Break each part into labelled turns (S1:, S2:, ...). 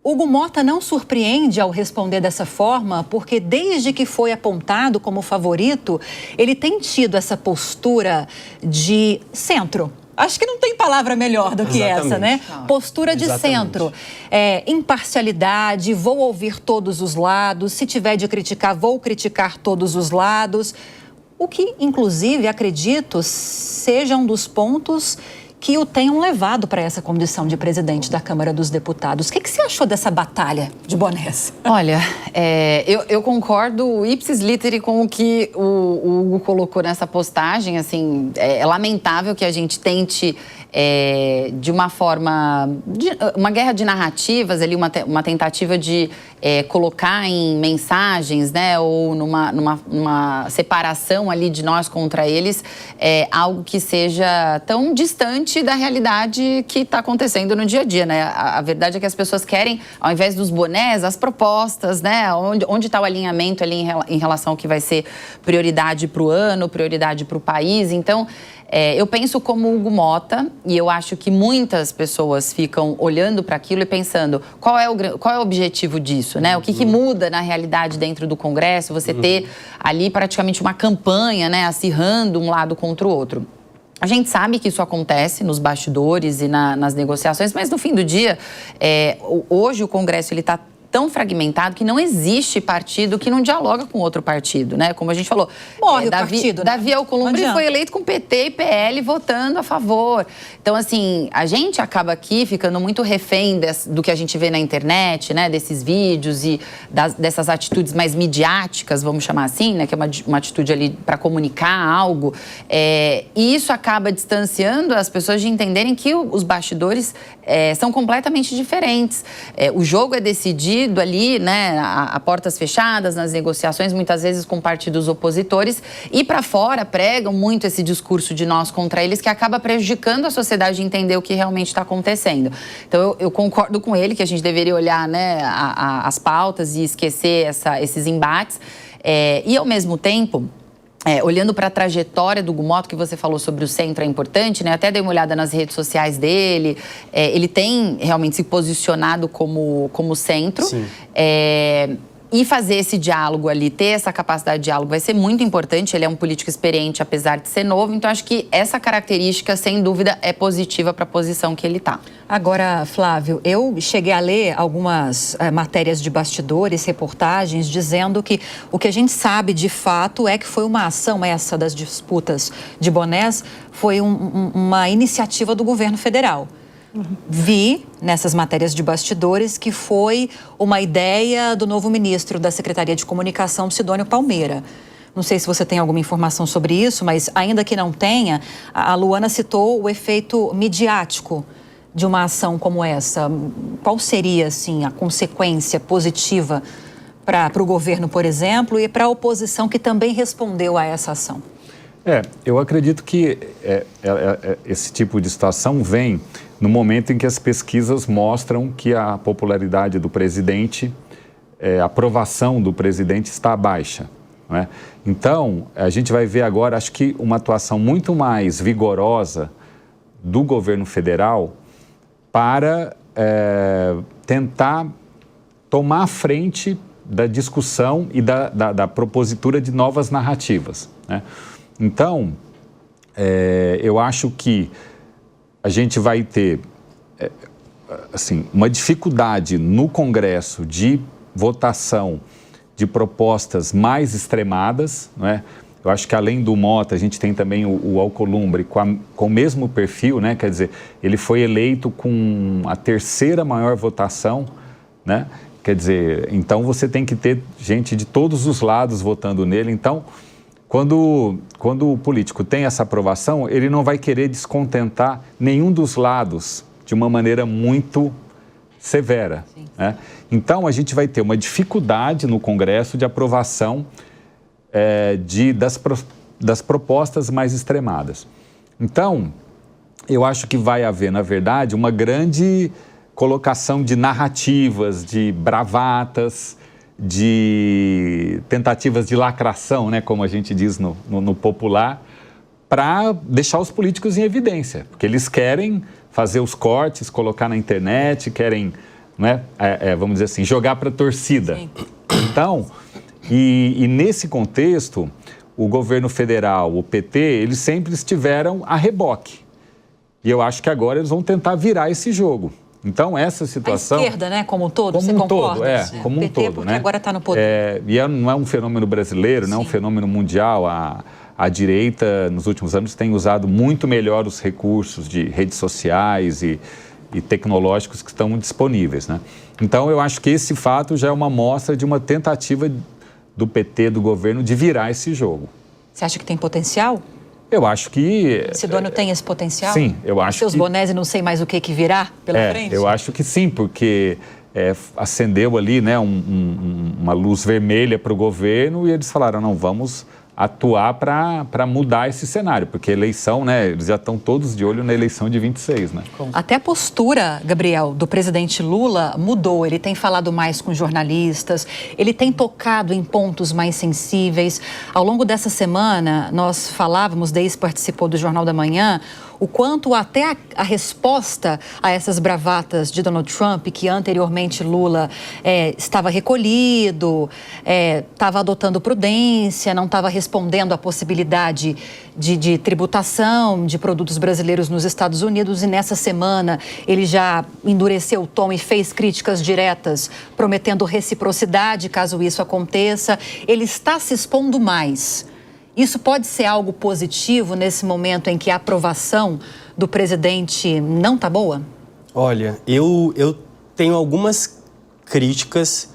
S1: Hugo Mota não surpreende ao responder dessa forma, porque desde que foi apontado como favorito, ele tem tido essa postura de centro. Acho que não tem palavra melhor do que essa, né? Postura de centro, imparcialidade, vou ouvir todos os lados, se tiver de criticar, vou criticar todos os lados. O que, inclusive, acredito, seja um dos pontos que o tenham levado para essa condição de presidente da Câmara dos Deputados. O que você achou dessa batalha de bonés?
S2: Olha, eu concordo ipsis literi com o que o Hugo colocou nessa postagem. Assim, é lamentável que a gente tente, de uma forma... uma guerra de narrativas, ali, uma tentativa de colocar em mensagens, né, ou numa separação ali de nós contra eles, algo que seja tão distante da realidade que está acontecendo no dia a dia, né? A verdade é que as pessoas querem, ao invés dos bonés, as propostas, né? Onde está o alinhamento ali em relação ao que vai ser prioridade para o ano, prioridade para o país. Então, eu penso como Hugo Mota, e eu acho que muitas pessoas ficam olhando para aquilo e pensando qual é o objetivo disso, né? O que muda na realidade dentro do Congresso, você ter ali praticamente uma campanha, né? Acirrando um lado contra o outro. A gente sabe que isso acontece nos bastidores e nas negociações, mas no fim do dia, hoje o Congresso está tão fragmentado que não existe partido que não dialoga com outro partido, né? Como a gente falou,
S1: morre o partido, né?
S2: Davi Alcolumbre foi eleito com PT e PL votando a favor. Então, assim, a gente acaba aqui ficando muito refém do que a gente vê na internet, né? Desses vídeos e dessas atitudes mais midiáticas, vamos chamar assim, né? Que é uma atitude ali para comunicar algo. E isso acaba distanciando as pessoas de entenderem que os bastidores são completamente diferentes. O jogo é decidido ali, né, a portas fechadas, nas negociações, muitas vezes com partidos opositores, e para fora pregam muito esse discurso de nós contra eles, que acaba prejudicando a sociedade a entender o que realmente está acontecendo. Então, eu concordo com ele que a gente deveria olhar, né, as pautas e esquecer esses embates, e ao mesmo tempo... olhando para a trajetória do Hugo Mota, que você falou sobre o centro é importante, né? Até dei uma olhada nas redes sociais dele. Ele tem realmente se posicionado como centro.
S3: Sim.
S2: E fazer esse diálogo ali, ter essa capacidade de diálogo vai ser muito importante. Ele é um político experiente, apesar de ser novo. Então, acho que essa característica, sem dúvida, é positiva para a posição que ele está.
S1: Agora, Flávio, eu cheguei a ler algumas matérias de bastidores, reportagens, dizendo que o que a gente sabe de fato é que foi uma ação essa das disputas de bonés, foi uma iniciativa do governo federal. Vi nessas matérias de bastidores que foi uma ideia do novo ministro da Secretaria de Comunicação, Sidônio Palmeira. Não sei se você tem alguma informação sobre isso, mas ainda que não tenha, a Luana citou o efeito midiático de uma ação como essa. Qual seria, assim, a consequência positiva para o governo, por exemplo, e para a oposição que também respondeu a essa ação?
S4: Eu acredito que esse tipo de situação vem no momento em que as pesquisas mostram que a popularidade do presidente, a aprovação do presidente está baixa, não é? Então, a gente vai ver agora, acho que uma atuação muito mais vigorosa do governo federal para tentar tomar a frente da discussão e da propositura de novas narrativas, né? Então, eu acho que a gente vai ter assim, uma dificuldade no Congresso de votação de propostas mais extremadas, não é? Eu acho que além do Mota, a gente tem também o Alcolumbre com o mesmo perfil, né? Quer dizer, ele foi eleito com a terceira maior votação, né? Quer dizer, então você tem que ter gente de todos os lados votando nele. Então, quando o político tem essa aprovação, ele não vai querer descontentar nenhum dos lados de uma maneira muito severa, né? Então, a gente vai ter uma dificuldade no Congresso de aprovação das propostas mais extremadas. Então, eu acho que vai haver, na verdade, uma grande colocação de narrativas, de bravatas, de tentativas de lacração, né, como a gente diz no popular, para deixar os políticos em evidência, porque eles querem fazer os cortes, colocar na internet, querem né, vamos dizer assim, jogar para a torcida.
S1: Sim.
S4: Então, e nesse contexto, o governo federal, o PT, eles sempre estiveram a reboque. E eu acho que agora eles vão tentar virar esse jogo. Então, essa situação...
S1: A esquerda, né, como um todo,
S4: como
S1: você
S4: um
S1: concorda?
S4: todo, como um
S1: PT,
S4: todo,
S1: porque
S4: né?
S1: agora está no poder.
S4: E não é um fenômeno brasileiro, não é um fenômeno mundial. A direita, nos últimos anos, tem usado muito melhor os recursos de redes sociais e tecnológicos que estão disponíveis, né? Então, eu acho que esse fato já é uma amostra de uma tentativa do PT, do governo, de virar esse jogo.
S1: Você acha que tem potencial?
S4: Eu acho que...
S1: Sidônio tem esse potencial?
S4: Sim, eu acho
S1: Seus
S4: que...
S1: bonés e não sei mais o que virá pela frente?
S4: Eu acho que sim, porque acendeu ali, né, uma luz vermelha para o governo e eles falaram, não, vamos atuar para mudar esse cenário, porque eleição, né, eles já estão todos de olho na eleição de 26, né?
S1: Até a postura, Gabriel, do presidente Lula mudou. Ele tem falado mais com jornalistas, ele tem tocado em pontos mais sensíveis. Ao longo dessa semana, nós falávamos, Deise participou do Jornal da Manhã, o quanto até a resposta a essas bravatas de Donald Trump, que anteriormente Lula estava recolhido, estava adotando prudência, não estava respondendo à possibilidade de tributação de produtos brasileiros nos Estados Unidos, e nessa semana ele já endureceu o tom e fez críticas diretas, prometendo reciprocidade caso isso aconteça. Ele está se expondo mais. Isso pode ser algo positivo nesse momento em que a aprovação do presidente não está boa?
S3: Olha, eu tenho algumas críticas,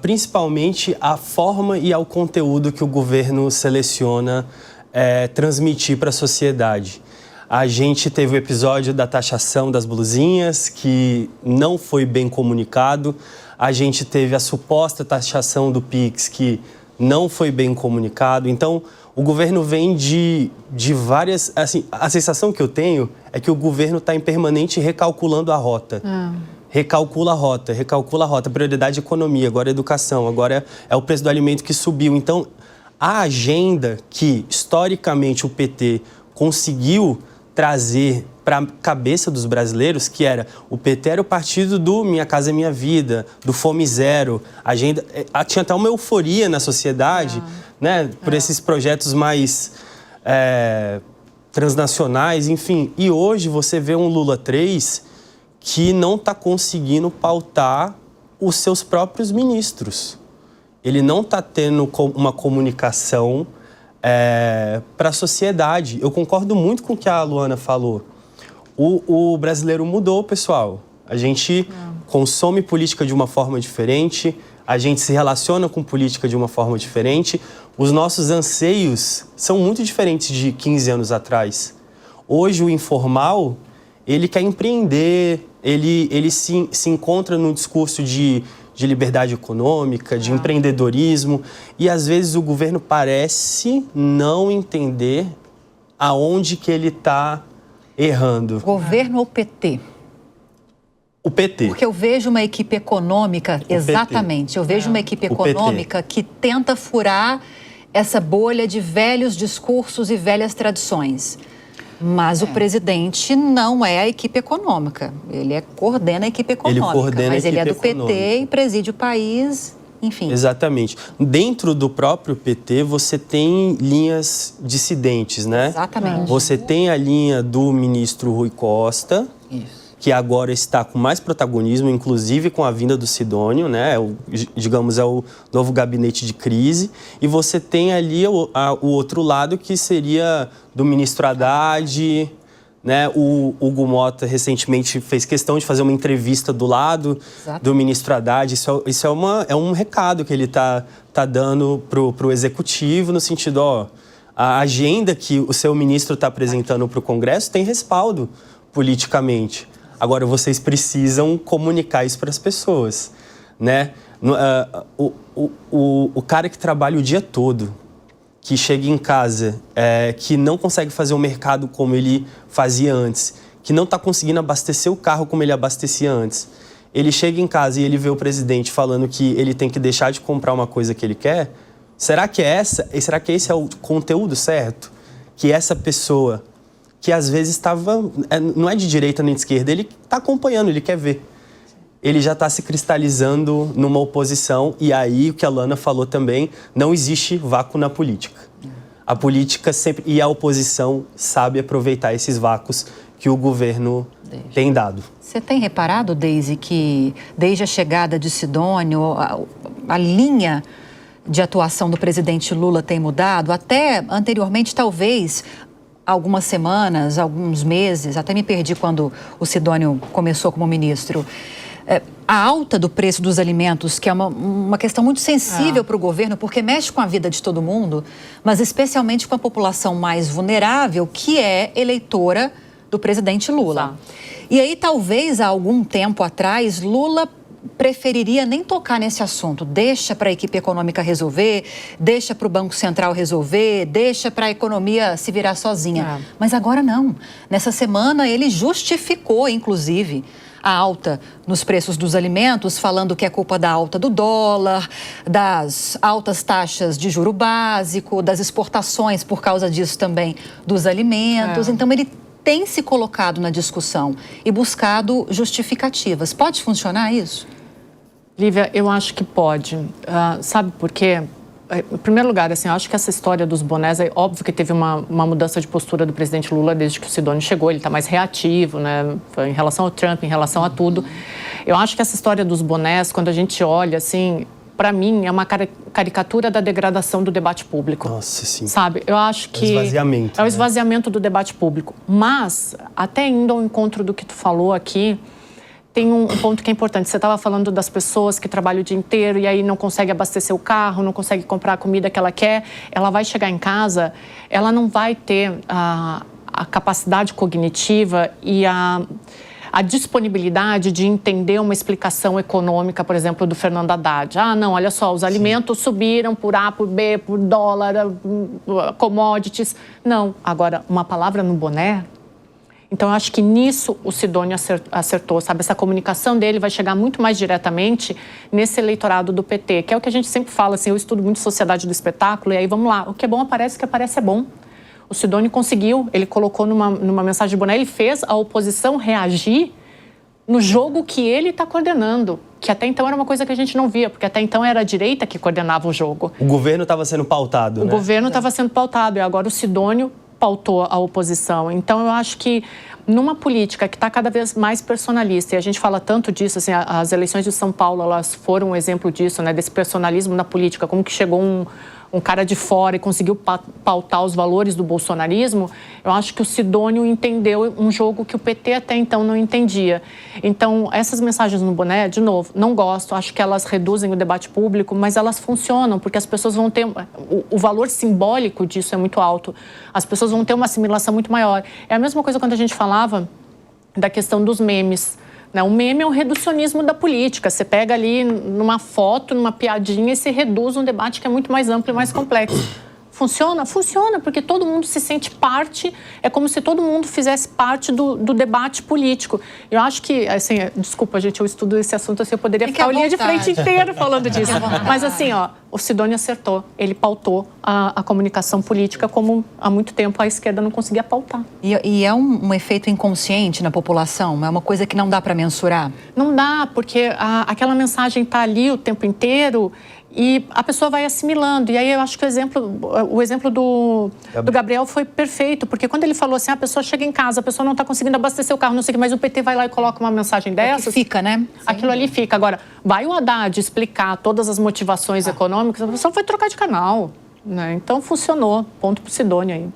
S3: principalmente à forma e ao conteúdo que o governo seleciona transmitir para a sociedade. A gente teve o episódio da taxação das blusinhas, que não foi bem comunicado. A gente teve a suposta taxação do Pix, que não foi bem comunicado. Então, o governo vem de várias... Assim, a sensação que eu tenho é que o governo está em permanente recalculando a rota. Recalcula a rota. Prioridade é economia, agora é educação, agora é o preço do alimento que subiu. Então, a agenda que, historicamente, o PT conseguiu trazer para a cabeça dos brasileiros, que era o PT era o partido do Minha Casa é Minha Vida, do Fome Zero, agenda, tinha até uma euforia na sociedade, né, por esses projetos mais transnacionais, enfim. E hoje você vê um Lula 3 que não está conseguindo pautar os seus próprios ministros. Ele não está tendo uma comunicação para a sociedade. Eu concordo muito com o que a Luana falou. O brasileiro mudou, pessoal. A gente consome política de uma forma diferente, a gente se relaciona com política de uma forma diferente. Os nossos anseios são muito diferentes de 15 anos atrás. Hoje, o informal, ele quer empreender, ele se encontra num discurso de liberdade econômica, de empreendedorismo, e às vezes o governo parece não entender aonde que ele está errando.
S1: Governo ou PT?
S3: O PT.
S1: Porque eu vejo uma equipe econômica, exatamente, eu vejo uma equipe econômica que tenta furar essa bolha de velhos discursos e velhas tradições. Mas o presidente não é a equipe econômica. Ele coordena a equipe econômica. Mas ele é do PT e preside o país, enfim.
S3: Exatamente. Dentro do próprio PT, você tem linhas dissidentes, né?
S1: Exatamente.
S3: Você tem a linha do ministro Rui Costa, que agora está com mais protagonismo, inclusive com a vinda do Sidônio, né? Digamos, é o novo gabinete de crise. E você tem ali o outro lado, que seria do ministro Haddad, né? O Hugo Mota recentemente fez questão de fazer uma entrevista do lado do ministro Haddad. Isso é um recado que ele está dando pro executivo, no sentido, a agenda que o seu ministro está apresentando para o Congresso tem respaldo politicamente. Agora, vocês precisam comunicar isso para as pessoas, né? O cara que trabalha o dia todo, que chega em casa, que não consegue fazer o mercado como ele fazia antes, que não está conseguindo abastecer o carro como ele abastecia antes, ele chega em casa e ele vê o presidente falando que ele tem que deixar de comprar uma coisa que ele quer. Será que esse é o conteúdo certo? Que essa pessoa, que às vezes não é de direita nem de esquerda, ele está acompanhando, ele quer ver. ele já está se cristalizando numa oposição. E aí, o que a Lana falou também, não existe vácuo na política. A política sempre... E a oposição sabe aproveitar esses vácuos que o governo tem dado.
S1: Você tem reparado, Deise, que desde a chegada de Sidônio, a linha de atuação do presidente Lula tem mudado? Até anteriormente, talvez, algumas semanas, alguns meses, até me perdi quando o Sidônio começou como ministro. A alta do preço dos alimentos, que é uma questão muito sensível para o governo, porque mexe com a vida de todo mundo, mas especialmente com a população mais vulnerável, que é eleitora do presidente Lula. E aí, talvez, há algum tempo atrás, Lula preferiria nem tocar nesse assunto. Deixa para a equipe econômica resolver, deixa para o Banco Central resolver, deixa para a economia se virar sozinha. Mas agora não. Nessa semana, ele justificou, inclusive, a alta nos preços dos alimentos, falando que é culpa da alta do dólar, das altas taxas de juro básico, das exportações por causa disso também dos alimentos. Então, ele tem se colocado na discussão e buscado justificativas. Pode funcionar isso?
S5: Lívia, eu acho que pode. Sabe por quê? Em primeiro lugar, assim, eu acho que essa história dos bonés, é óbvio que teve uma mudança de postura do presidente Lula desde que o Sidônio chegou. Ele está mais reativo, né, em relação ao Trump, em relação a tudo. Eu acho que essa história dos bonés, quando a gente olha, assim, para mim, é uma caricatura da degradação do debate público.
S3: Nossa, sim.
S5: Sabe? Eu acho que...
S3: É o esvaziamento.
S5: É o esvaziamento do debate público. Mas, até indo ao encontro do que tu falou aqui, tem um ponto que é importante. Você estava falando das pessoas que trabalham o dia inteiro e aí não consegue abastecer o carro, não consegue comprar a comida que ela quer. Ela vai chegar em casa, ela não vai ter a capacidade cognitiva e a disponibilidade de entender uma explicação econômica, por exemplo, do Fernando Haddad. Não, olha só, os alimentos subiram por A, por B, por dólar, commodities. Não, agora, uma palavra no boné. Então, eu acho que nisso o Sidônio acertou, sabe? Essa comunicação dele vai chegar muito mais diretamente nesse eleitorado do PT, que é o que a gente sempre fala, assim, eu estudo muito sociedade do espetáculo, e aí vamos lá, o que é bom aparece, o que aparece é bom. O Sidônio conseguiu, ele colocou numa mensagem de boné, ele fez a oposição reagir no jogo que ele está coordenando, que até então era uma coisa que a gente não via, porque até então era a direita que coordenava o jogo.
S3: O governo estava sendo pautado, né?
S5: O governo estava sendo pautado, e agora o Sidônio pautou a oposição. Então, eu acho que numa política que está cada vez mais personalista, e a gente fala tanto disso, assim, as eleições de São Paulo, elas foram um exemplo disso, né, desse personalismo na política, como que chegou um cara de fora e conseguiu pautar os valores do bolsonarismo. Eu acho que o Sidônio entendeu um jogo que o PT até então não entendia. Então, essas mensagens no boné, de novo, não gosto, acho que elas reduzem o debate público, mas elas funcionam, porque as pessoas vão ter... O valor simbólico disso é muito alto. As pessoas vão ter uma assimilação muito maior. É a mesma coisa quando a gente falava da questão dos memes. O meme é um reducionismo da política. Você pega ali numa foto, numa piadinha e se reduz um debate que é muito mais amplo e mais complexo. Funciona? Funciona, porque todo mundo se sente parte, é como se todo mundo fizesse parte do debate político. Eu acho que, assim, desculpa, gente, eu estudo esse assunto, assim, eu poderia ficar a linha de frente inteira falando disso. Mas, assim, o Sidônio acertou, ele pautou a comunicação política como há muito tempo a esquerda não conseguia pautar.
S1: E é um efeito inconsciente na população? É uma coisa que não dá para mensurar?
S5: Não dá, porque aquela mensagem está ali o tempo inteiro e a pessoa vai assimilando. E aí eu acho que o exemplo do Gabriel foi perfeito, porque quando ele falou assim, a pessoa chega em casa, a pessoa não está conseguindo abastecer o carro, não sei o que, mas o PT vai lá e coloca uma mensagem dessas.
S1: Que fica, né?
S5: Aquilo ali fica. Agora, vai o Haddad explicar todas as motivações econômicas, a pessoa vai trocar de canal, né? Então funcionou. Ponto pro Sidônio aí.